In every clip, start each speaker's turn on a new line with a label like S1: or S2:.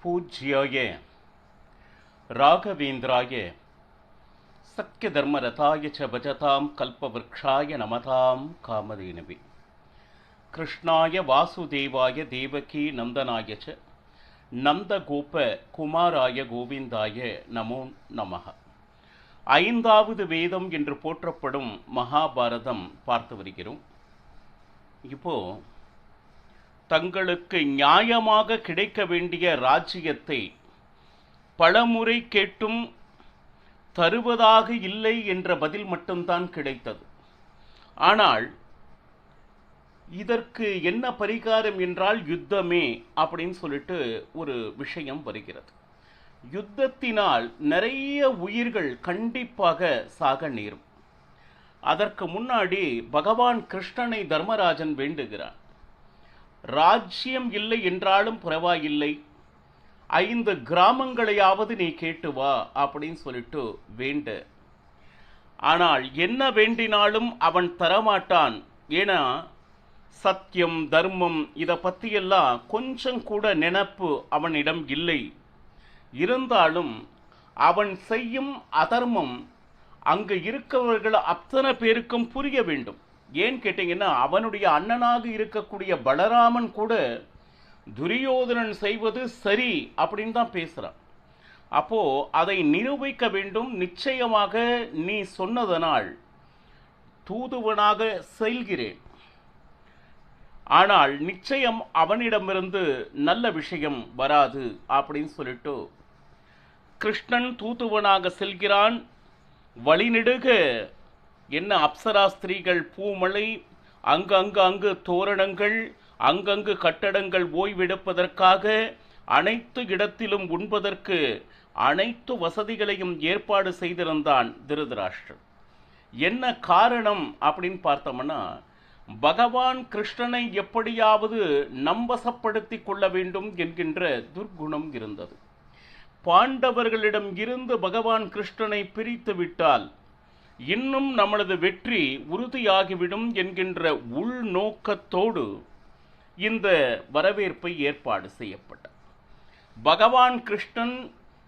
S1: பூஜ்யாய ராகவேந்திராய சக்கிய தர்மரதாய ச பஜதாம் கல்பவ்ருக்ஷாய நமதாம் காமதேனவே கிருஷ்ணாய வாசுதேவாய தேவகி நந்தனாய ச நந்தகோப குமாராய கோவிந்தாய நமோ நமஹ. ஐந்தாவது வேதம் என்று போற்றப்படும் மகாபாரதம் பார்த்து வருகிறோம். இப்போ தங்களுக்கு நியாயமாக கிடைக்க வேண்டிய ராஜ்யத்தை பலமுறை கேட்டும் தருவதாக இல்லை என்ற பதில் மட்டும்தான் கிடைத்தது. ஆனால் இதற்கு என்ன பரிகாரம் என்றால் யுத்தமே அப்படின்னு சொல்லிட்டு ஒரு விஷயம் வருகிறது. யுத்தத்தினால் நிறைய உயிர்கள் கண்டிப்பாக சாக நேரும். அதற்கு முன்னாடி பகவான் கிருஷ்ணனை தர்மராஜன் வேண்டுகிறான். ராஜ்யம் இல்லை என்றாலும் பரவாயில்லை, 5 கிராமங்களையாவது நீ கேட்டு வா அப்படின்னு சொல்லிட்டு வேண்டு. ஆனால் என்ன வேண்டினாலும் அவன் தரமாட்டான். ஏன்னா சத்தியம் தர்மம் இதை பற்றியெல்லாம் கொஞ்சம் கூட நினைப்பு அவனிடம் இல்லை. இருந்தாலும் அவன் செய்யும் அதர்மம் அங்கு இருக்கவர்கள் அத்தனை பேருக்கும் புரிய வேண்டும். ஏன் கேட்டீங்கன்னா, அவனுடைய அண்ணனாக இருக்கக்கூடிய பலராமன் கூட துரியோதனன் செய்வது சரி அப்படின்னு தான் பேசுறான். அப்போ அதை நிரூபிக்க வேண்டும். நிச்சயமாக நீ சொன்னதனால் தூதுவனாக செல்கிறேன். ஆனால் நிச்சயம் அவனிடமிருந்து நல்ல விஷயம் வராது அப்படின்னு சொல்லிட்டு கிருஷ்ணன் தூதுவனாக செல்கிறான். வழிநெடுக என்ன அப்சரா ஸ்திரீகள், பூமலை, அங்கு தோரணங்கள், அங்கங்கு கட்டடங்கள் ஓய்வெடுப்பதற்காக அனைத்து இடத்திலும் உண்பதற்கு அனைத்து வசதிகளையும் ஏற்பாடு செய்திருந்தான் திருதராஷ்டிரன். என்ன காரணம் அப்படின்னு பார்த்தோம்னா, பகவான் கிருஷ்ணனை எப்படியாவது நம்பசப்படுத்தி கொள்ள வேண்டும் என்கின்ற துர்குணம் இருந்தது. பாண்டவர்களிடம் இருந்து பகவான் கிருஷ்ணனை பிரித்து விட்டால் இன்னும் நமது வெற்றி உறுதியாகிவிடும் என்கின்ற உள்நோக்கத்தோடு இந்த வரவேற்பை ஏற்பாடு செய்யப்பட்டது. பகவான் கிருஷ்ணன்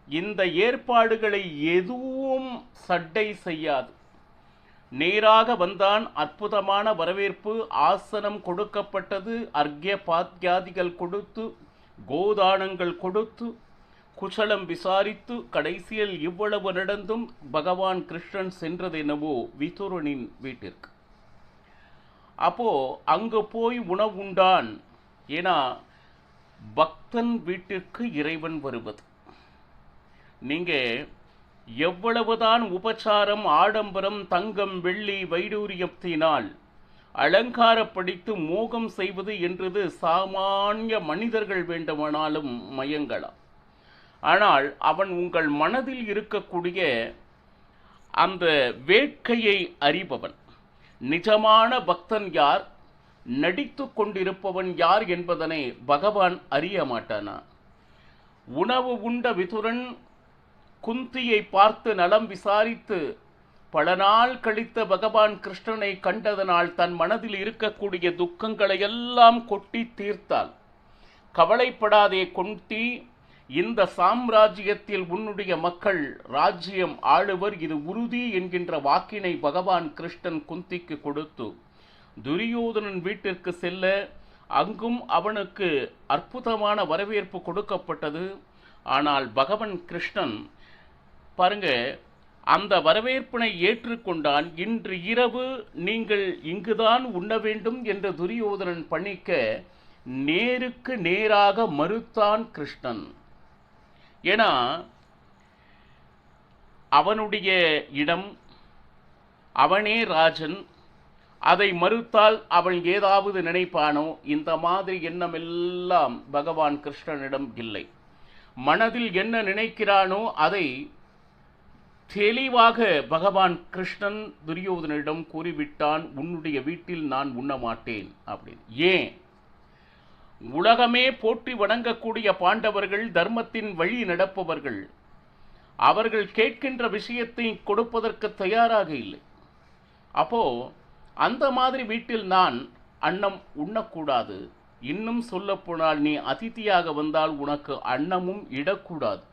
S1: இந்த ஏற்பாடுகளை எதுவும் சட்டை செய்யாது. நேராக வந்தான். அற்புதமான வரவேற்பு, ஆசனம் கொடுக்கப்பட்டது, அர்க்ய பாத்யாதிகள் கொடுத்து, கோதானங்கள் கொடுத்து, குசலம் விசாரித்து, கடைசியில் இவ்வளவு நடந்தும் பகவான் கிருஷ்ணன் சென்றது என்னவோ விதுரனின் வீட்டிற்கு. அப்போ அங்கு போய் உணவுண்டான். ஏன்னா பக்தன் வீட்டிற்கு இறைவன் வருவது. நீங்க எவ்வளவுதான் உபச்சாரம், ஆடம்பரம், தங்கம், வெள்ளி, வைடூரியத்தினால் அலங்காரப்படுத்தி மோகம் செய்வது என்றது சாமானிய மனிதர்கள் வேண்டுமானாலும் மயங்கலாம். ஆனால் அவன் உங்கள் மனதில் இருக்கக்கூடிய அந்த வேட்கையை அறிபவன். நிஜமான பக்தன் யார், நடித்து கொண்டிருப்பவன் யார் என்பதனை பகவான் அறிய மாட்டானா? உணவு உண்ட விதுரன் குந்தியை பார்த்து நலம் விசாரித்து பல நாள் கழித்த பகவான் கிருஷ்ணனை கண்டதனால் தன் மனதில் இருக்கக்கூடிய துக்கங்களை எல்லாம் கொட்டி தீர்த்தாள். கவலைப்படாதே குந்தி, இந்த சாம்ராஜ்யத்தில் உன்னுடைய மக்கள் ராஜ்யம் ஆளுவர், இது உறுதி என்கின்ற வாக்கினை பகவான் கிருஷ்ணன் குந்திக்கு கொடுத்து துரியோதனன் வீட்டிற்கு செல்ல அங்கும் அவனுக்கு அற்புதமான வரவேற்பு கொடுக்கப்பட்டது. ஆனால் பகவான் கிருஷ்ணன் பாருங்க, அந்த வரவேற்பினை ஏற்றுக்கொண்டான். இன்று இரவு நீங்கள் இங்குதான் உண்ண வேண்டும் என்று துரியோதனன் பணிக்க நேருக்கு நேராக மறுத்தான் கிருஷ்ணன். ஏன்னா அவனுடைய இடம், அவனே ராஜன். அதை மறுத்தால் அவன் ஏதாவது நினைப்பானோ? இந்த மாதிரி எண்ணமெல்லாம் பகவான் கிருஷ்ணனிடம் இல்லை. மனதில் என்ன நினைக்கிறானோ அதை தெளிவாக பகவான் கிருஷ்ணன் துரியோதனிடம் கூறிவிட்டான். உன்னுடைய வீட்டில் நான் உண்ண மாட்டேன் அப்படின்னு. ஏன்? உலகமே போற்றி வணங்கக்கூடிய பாண்டவர்கள், தர்மத்தின் வழி நடப்பவர்கள், அவர்கள் கேட்கின்ற விஷயத்தை கொடுப்பதற்கு தயாராக இல்லை. அப்போ அந்த மாதிரி வீட்டில் நான் அன்னம் உண்ணக்கூடாது. இன்னும் சொல்லப்போனால் நீ அதிதியாக வந்தால் உனக்கு அன்னமும் இடக்கூடாது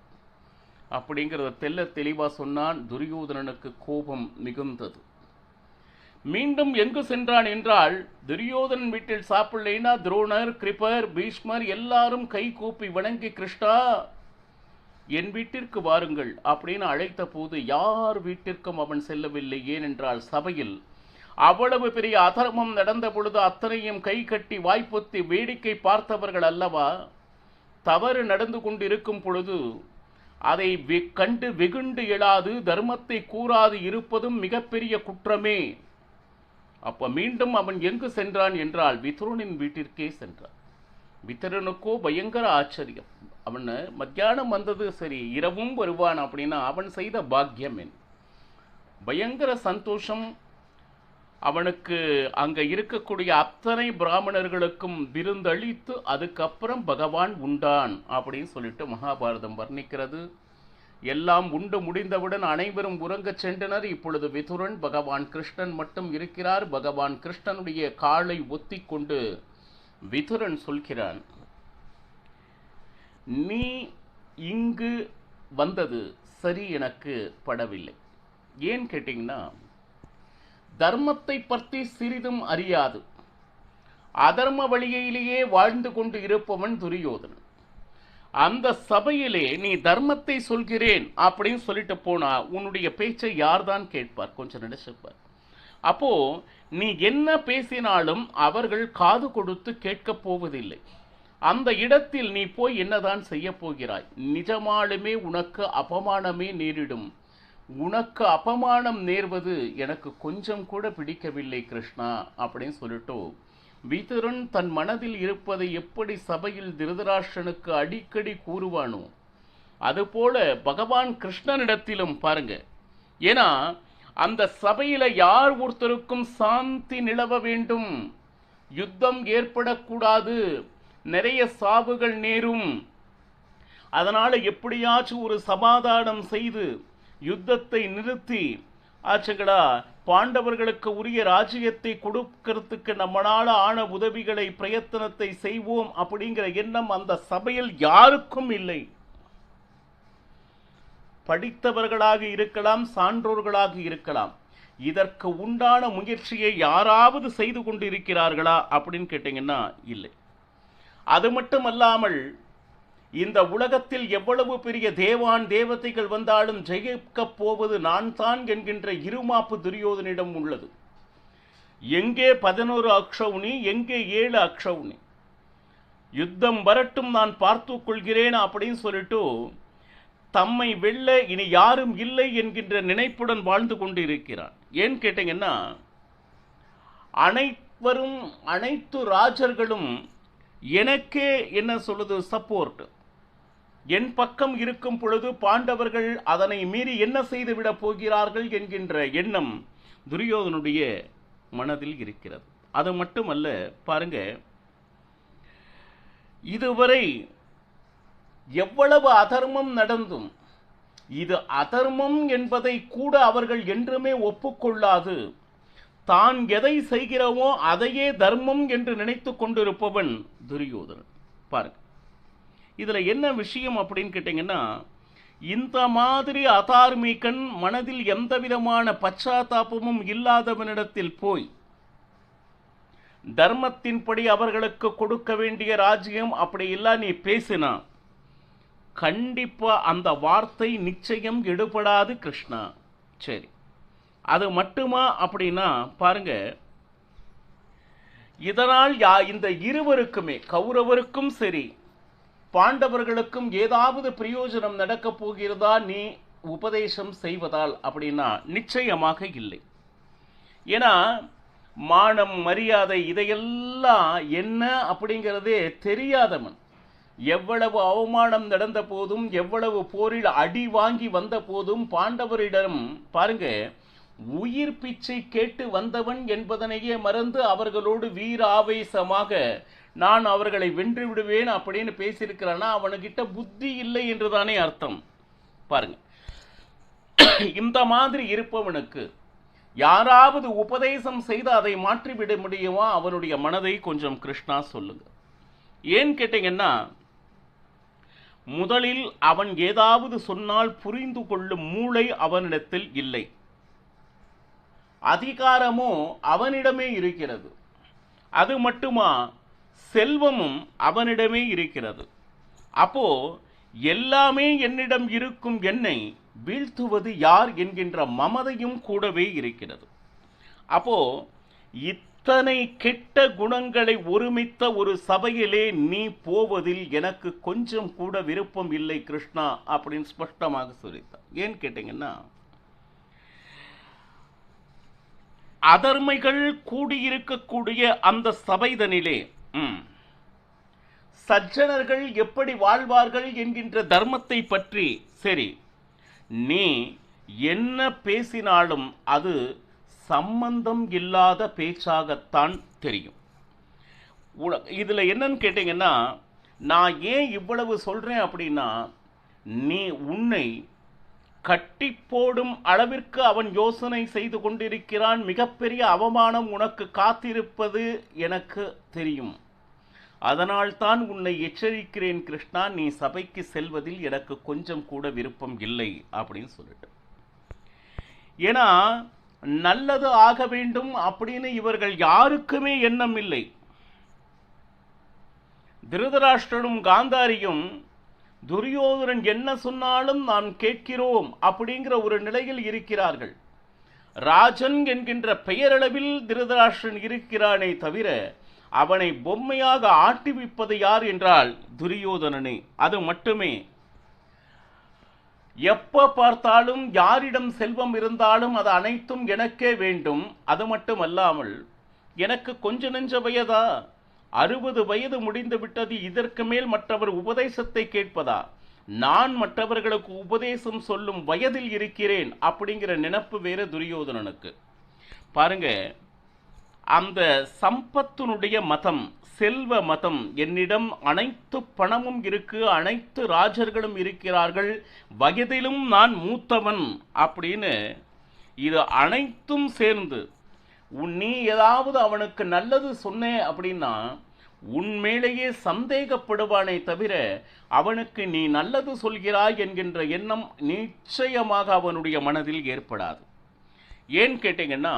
S1: அப்படிங்கிறத தெல்ல தெளிவா சொன்னான். துரியோதனனுக்கு கோபம் மிகுந்தது. மீண்டும் எங்கு சென்றான் என்றால், துரியோதனன் வீட்டில் சாப்பிடலைன்னா துரோணர், கிருபர், பீஷ்மர் எல்லாரும் கை கூப்பி வணங்கி, கிருஷ்ணா என் வீட்டிற்கு வாருங்கள் அப்படின்னு அழைத்த போது யார் வீட்டிற்கும் அவன் செல்லவில்லை. ஏனென்றால் சபையில் அவ்வளவு பெரிய அதர்மம் நடந்த பொழுது அத்தனையும் கை கட்டி வாய்ப்பொத்தி வேடிக்கை பார்த்தவர்கள் அல்லவா. தவறு நடந்து கொண்டிருக்கும் பொழுது அதை கண்டு வெகுண்டு எழாது தர்மத்தை கூறாது இருப்பதும் மிகப்பெரிய குற்றமே. அப்ப மீண்டும் அவன் எங்கு சென்றான் என்றால் விதுரனின் வீட்டிற்கே சென்றான். விதுரனுக்கோ பயங்கர ஆச்சரியம். அவன் மத்தியானம் வந்தது சரி, இரவும் வருவான் அப்படின்னா அவன் செய்த பாக்கியம் என்ன. பயங்கர சந்தோஷம் அவனுக்கு. அங்க இருக்கக்கூடிய அத்தனை பிராமணர்களுக்கும் விருந்தளித்து அதுக்கப்புறம் பகவான் உண்டான் அப்படின்னு சொல்லிட்டு மகாபாரதம் வர்ணிக்கிறது. எல்லாம் உண்டு முடிந்தவுடன் அனைவரும் உறங்கச் சென்றனர். இப்பொழுது விதுரன், பகவான் கிருஷ்ணன் மட்டும் இருக்கிறார். பகவான் கிருஷ்ணனுடைய காலை ஒத்தி கொண்டு விதுரன் சொல்கிறான், நீ இங்கு வந்தது சரி எனக்கு படவில்லை. ஏன் கேட்டீங்கன்னா, தர்மத்தை பற்றி சிறிதும் அறியாது அதர்ம வழியிலேயே வாழ்ந்து கொண்டு இருப்பவன் துரியோதனன். அந்த சபையிலே நீ தர்மத்தை சொல்கிறேன் அப்படின்னு சொல்லிட்டு போனா உன்னுடைய பேச்சை யார்தான் கேட்பார்? கொஞ்சம் நினைச்சுப்பார். அப்போ நீ என்ன பேசினாலும் அவர்கள் காது கொடுத்து கேட்கப் போவதில்லை. அந்த இடத்தில் நீ போய் என்னதான் செய்ய போகிறாய்? நிஜமாலுமே உனக்கு அபமானமே நேரிடும். உனக்கு அபமானம் நேர்வது எனக்கு கொஞ்சம் கூட பிடிக்கவில்லை கிருஷ்ணா அப்படின்னு சொல்லிட்டு விதுரன் தன் மனதில் இருப்பதை எப்படி சபையில் திருதராஷ்டிரனுக்கு அடிக்கடி கூறுவானோ அதுபோல பகவான் கிருஷ்ணனிடத்திலும் பாருங்க. ஏன்னா அந்த சபையில யார் ஒருத்தருக்கும் சாந்தி நிலவ வேண்டும், யுத்தம் ஏற்படக்கூடாது, நிறைய சாவுகள் நேரும். அதனால எப்படியாச்சும் ஒரு சமாதானம் செய்து யுத்தத்தை நிறுத்தி ஆச்சுங்களா பாண்டவர்களுக்கு உரிய ராஜ்யத்தை கொடுக்கிறதுக்கு நம்மளால ஆன உதவிகளை பிரயத்தனத்தை செய்வோம் அப்படிங்கிற எண்ணம் அந்த சபையில் யாருக்கும் இல்லை. படித்தவர்களாக இருக்கலாம், சான்றோர்களாக இருக்கலாம். இதற்கு உண்டான முயற்சியை யாராவது செய்து கொண்டிருக்கிறார்களா அப்படின்னு கேட்டீங்கன்னா இல்லை. அது மட்டுமல்லாமல் இந்த உலகத்தில் எவ்வளவு பெரிய தேவான் தேவதைகள் வந்தாலும் ஜெயிக்கப் போவது நான் தான் என்கின்ற இருமாப்பு துரியோதனிடம் உள்ளது. எங்கே 11 அக்ஷௌனி, எங்கே 7 அக்ஷௌனி, யுத்தம் வரட்டும் நான் பார்த்து கொள்கிறேன் அப்படின்னு சொல்லிட்டு தம்மை வெல்ல இனி யாரும் இல்லை என்கின்ற நினைப்புடன் வாழ்ந்து கொண்டு இருக்கிறான். ஏன் கேட்டீங்கன்னா, அனைத்து ராஜர்களும் எனக்கே என்ன சொல்லுது சப்போர்ட், என் பக்கம் இருக்கும் பொழுது பாண்டவர்கள் அதனை மீறி என்ன செய்துவிட போகிறார்கள் என்கின்ற எண்ணம் துரியோதனுடைய மனதில் இருக்கிறது. அது மட்டுமல்ல பாருங்க, இதுவரை எவ்வளவு அதர்மம் நடந்தும் இது அதர்மம் என்பதை கூட அவர்கள் என்றுமே ஒப்புக்கொள்ளாது தான் எதை செய்கிறோமோ அதையே தர்மம் என்று நினைத்து கொண்டிருப்பவன் துரியோதனன். பாருங்க, இதுல என்ன விஷயம் அப்படின்னு கேட்டீங்கன்னா, இந்த மாதிரி அதார்மிகன் மனதில் எந்த விதமான பச்சாத்தாபமும் இல்லாதவனிடத்தில் போய் தர்மத்தின்படி அவர்களுக்கு கொடுக்க வேண்டிய ராஜ்யம் அப்படி இல்ல நீ பேசினா கண்டிப்பா அந்த வார்த்தை நிச்சயம் எடுபடாது கிருஷ்ணா. சரி, அது மட்டுமா அப்படின்னா பாருங்க, இதனால் இந்த இருவருக்குமே கௌரவருக்கும் சரி பாண்டவர்களுக்கும் ஏதாவது பிரயோஜனம் நடக்க போகிறதா நீ உபதேசம் செய்வதால் அப்படின்னா நிச்சயமாக இல்லை. ஏன்னா மானம் மரியாதை இதையெல்லாம் என்ன அப்படிங்கிறதே தெரியாதவன். எவ்வளவு அவமானம் நடந்த போதும் எவ்வளவு போரில் அடி வாங்கி வந்த போதும் பாண்டவரிடம் பாருங்க உயிர் பிச்சை கேட்டு வந்தவன் என்பதனையே மறந்து அவர்களோடு வீர ஆவேசமாக நான் அவர்களை வென்று விடுவேன் அப்படின்னு பேசியிருக்கிறான்னா அவனுக்கிட்ட புத்தி இல்லை என்றுதானே அர்த்தம். பாருங்க, இந்த மாதிரி இருப்பவனுக்கு யாராவது உபதேசம் செய்து அதை மாற்றிவிட முடியுமா? அவனுடைய மனதை கொஞ்சம் கிருஷ்ணா சொல்லுங்க. ஏன் கேட்டீங்கன்னா, முதலில் அவன் ஏதாவது சொன்னால் புரிந்து கொள்ளும் மூளை அவனிடத்தில் இல்லை. அதிகாரமோ அவனிடமே இருக்கிறது. அது மட்டுமா, செல்வமும் அவனிடமே இருக்கிறது. அப்போ எல்லாமே என்னிடம் இருக்கும் என்னை வீழ்த்துவது யார் என்கின்ற மமதையும் கூடவே இருக்கிறது. அப்போ இத்தனை கெட்ட குணங்களை ஒருமித்த ஒரு சபையிலே நீ போவதில் எனக்கு கொஞ்சம் கூட விருப்பம் இல்லை கிருஷ்ணா அப்படின்னு ஸ்பஷ்டமாக சொல்லித்தான். ஏன் கேட்டீங்கன்னா, அதர்மைகள் கூடியிருக்கக்கூடிய அந்த சபைதனிலே சஜ்ஜனர்கள் எப்படி வாழ்வார்கள் என்கின்ற தர்மத்தை பற்றி சரி நீ என்ன பேசினாலும் அது சம்பந்தம் இல்லாத பேச்சாகத்தான் தெரியும். இதில் என்னன்னு கேட்டீங்கன்னா, நான் ஏன் இவ்வளவு சொல்றேன் அப்படின்னா, நீ உன்னை கட்டி போடும் அளவிற்கு அவன் யோசனை செய்து கொண்டிருக்கிறான். மிகப்பெரிய அவமானம் உனக்கு காத்திருப்பது எனக்கு தெரியும். அதனால் தான் உன்னை எச்சரிக்கிறேன் கிருஷ்ணா, நீ சபைக்கு செல்வதில் எனக்கு கொஞ்சம் கூட விருப்பம் இல்லை அப்படின்னு சொல்லிட்டு. ஏன்னா நல்லது ஆக வேண்டும் அப்படின்னு இவர்கள் யாருக்குமே எண்ணம் இல்லை. திருதராஷ்டிரனும் காந்தாரியும் துரியோதனன் என்ன சொன்னாலும் நாம் கேட்கிறோம் அப்படிங்கிற ஒரு நிலையில் இருக்கிறார்கள். ராஜன் என்கின்ற பெயரளவில் திருதராஷ்டிரன் இருக்கிறானே தவிர அவனை பொம்மையாக ஆட்டிவிப்பது யார் என்றால் துரியோதனனே. அது மட்டுமே. எப்ப பார்த்தாலும் யாரிடம் செல்வம் இருந்தாலும் அது அனைத்தும் எனக்கே வேண்டும். அது மட்டுமல்லாமல் எனக்கு கொஞ்ச நெஞ்ச வயதா, 60 வயது முடிந்து விட்டது, இதற்கு மேல் மற்றவர் உபதேசத்தை கேட்பதா, நான் மற்றவர்களுக்கு உபதேசம் சொல்லும் வயதில் இருக்கிறேன் அப்படிங்கிற நினைப்பு வேற துரியோதனனுக்கு. பாருங்க, அந்த சம்பத்தினுடைய மதம், செல்வ மதம், என்னிடம் அனைத்து பணமும் இருக்கு, அனைத்து ராஜர்களும் இருக்கிறார்கள், வயதிலும் நான் மூத்தவன் அப்படின்னு இது அனைத்தும் சேர்ந்து நீ ஏதாவது அவனுக்கு நல்லது சொன்னே அப்படின்னா உன்மேலேயே சந்தேகப்படுவானே தவிர அவனுக்கு நீ நல்லது சொல்கிறாய் என்கின்ற எண்ணம் நிச்சயமாக அவனுடைய மனதில் ஏற்படாது. ஏன் கேட்டீங்கன்னா,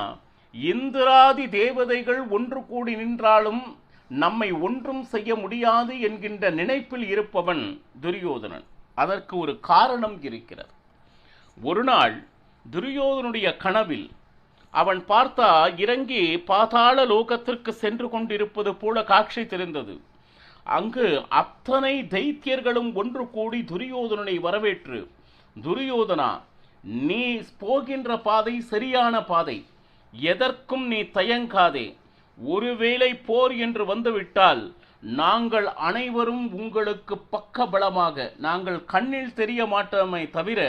S1: இந்திராதி தேவதைகள் ஒன்று கூடி நின்றாலும் நம்மை ஒன்றும் செய்ய முடியாது என்கின்ற நினைப்பில் இருப்பவன் துரியோதனன். அதற்கு ஒரு காரணம் இருக்கிறது. ஒரு நாள் துரியோதனுடைய கனவில் அவன் பார்த்தா இறங்கி பாதாள லோகத்திற்கு சென்று கொண்டிருப்பது போல காட்சி தெரிந்தது. அங்கு அத்தனை தைத்தியர்களும் ஒன்று கூடி துரியோதனனை வரவேற்று, துரியோதனா, நீ போகின்ற பாதை சரியான பாதை, எதற்கும் நீ தயங்காதே, ஒருவேளை போர் என்று வந்துவிட்டால் நாங்கள் அனைவரும் உங்களுக்கு பக்கபலமாக, நாங்கள் கண்ணில் தெரிய மாட்டோமே தவிர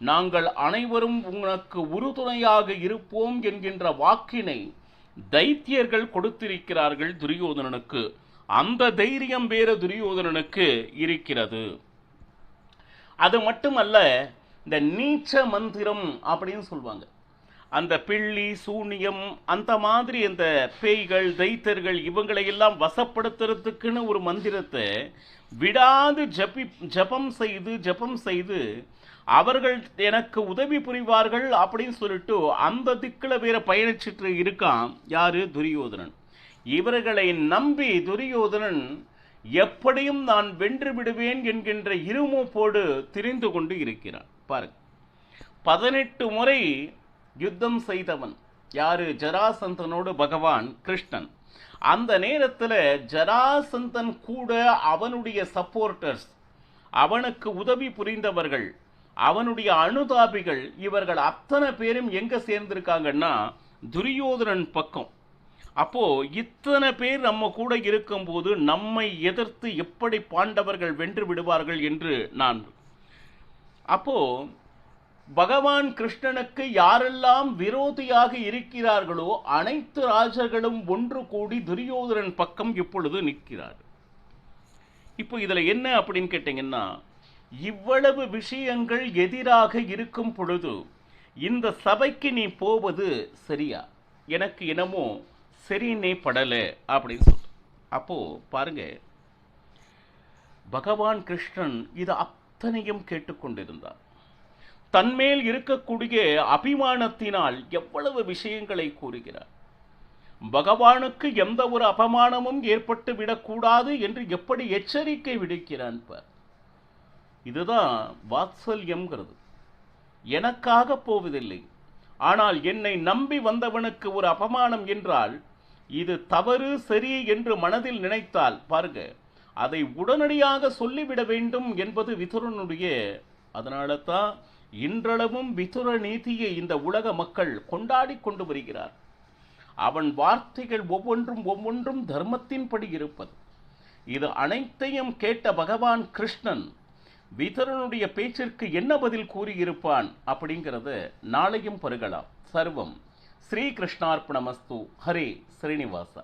S1: நாங்கள் அனைவரும் உனக்கு உறுதுணையாக இருப்போம் என்கின்ற வாக்கினை தைத்தியர்கள் கொடுத்திருக்கிறார்கள் துரியோதனனுக்கு. அந்த தைரியம் வேற துரியோதனனுக்கு இருக்கிறது. அது மட்டுமல்ல, இந்த நீச்ச மந்திரம் அப்படின்னு சொல்லுவாங்க, அந்த பிள்ளி சூனியம் அந்த மாதிரி அந்த பேய்கள் தைத்தர்கள் இவங்களையெல்லாம் வசப்படுத்துறதுக்குன்னு ஒரு மந்திரத்தை விடாது ஜபம் செய்து அவர்கள் எனக்கு உதவி புரிவார்கள் அப்படின்னு சொல்லிட்டு அந்த திக்கில் வேற பயணிச்சுட்டு இருக்கான் யாரு, துரியோதனன். இவர்களை நம்பி துரியோதனன் எப்படியும் நான் வென்று விடுவேன் என்கின்ற இருமூப்போடு திரிந்து கொண்டு இருக்கிறான். பாருங்க, 18 முறை யுத்தம் செய்தவன் யாரு, ஜராசந்தனோடு பகவான் கிருஷ்ணன். அந்த நேரத்தில் ஜராசந்தன் கூட அவனுடைய சப்போர்ட்டர்ஸ், அவனுக்கு உதவி புரிந்தவர்கள், அவனுடைய அனுதாபிகள், இவர்கள் அத்தனை பேரும் எங்க சேர்ந்திருக்காங்கன்னா துரியோதனன் பக்கம். அப்போ இத்தனை பேர் நம்ம கூட இருக்கும்போது நம்மை எதிர்த்து எப்படி பாண்டவர்கள் வென்று விடுவார்கள் என்று நான் அப்போ பகவான் கிருஷ்ணனுக்கு யாரெல்லாம் விரோதியாக இருக்கிறார்களோ அனைத்து ராஜர்களும் ஒன்று கூடி துரியோதனன் பக்கம் இப்பொழுது நிற்கிறார். இப்போ இதுல என்ன அப்படின்னு கேட்டீங்கன்னா, இவ்வளவு விஷயங்கள் எதிராக இருக்கும் பொழுது இந்த சபைக்கு நீ போவது சரியா, எனக்கு என்னமோ சரின்னே படலை அப்படின்னு சொல்ற. அப்போ பாருங்க, பகவான் கிருஷ்ணன் இது அத்தனையும் கேட்டுக்கொண்டிருந்தார். தன்மேல் இருக்கக்கூடிய அபிமானத்தினால் எவ்வளவு விஷயங்களை கூறுகிறார். பகவானுக்கு எந்த ஒரு அபமானமும் ஏற்பட்டு விடக்கூடாது என்று எப்படி எச்சரிக்கை விடுக்கிறான் பார். இதுதான் வாத்சல்யம்ங்கிறது. எனக்காக போவதில்லை, ஆனால் என்னை நம்பி வந்தவனுக்கு ஒரு அபமானம் என்றால் இது தவறு சரி என்று மனதில் நினைத்தால் பாருங்க, அதை உடனடியாக சொல்லிவிட வேண்டும் என்பது விதுரனுடைய. அதனால தான் இன்றளவும் விதுர நீதியை இந்த உலக மக்கள் கொண்டாடி கொண்டு வருகிறார். அவன் வார்த்தைகள் ஒவ்வொன்றும் தர்மத்தின்படி இருப்பது. இது அனைத்தையும் கேட்ட பகவான் கிருஷ்ணன் விதுரனுடைய பேச்சிற்கு என்ன பதில் கூறியிருப்பான் அப்படிங்கிறத நாளையும் பருகலாம். சர்வம் ஸ்ரீ கிருஷ்ணார்ப்பணமஸ்து. ஹரே ஸ்ரீனிவாசா.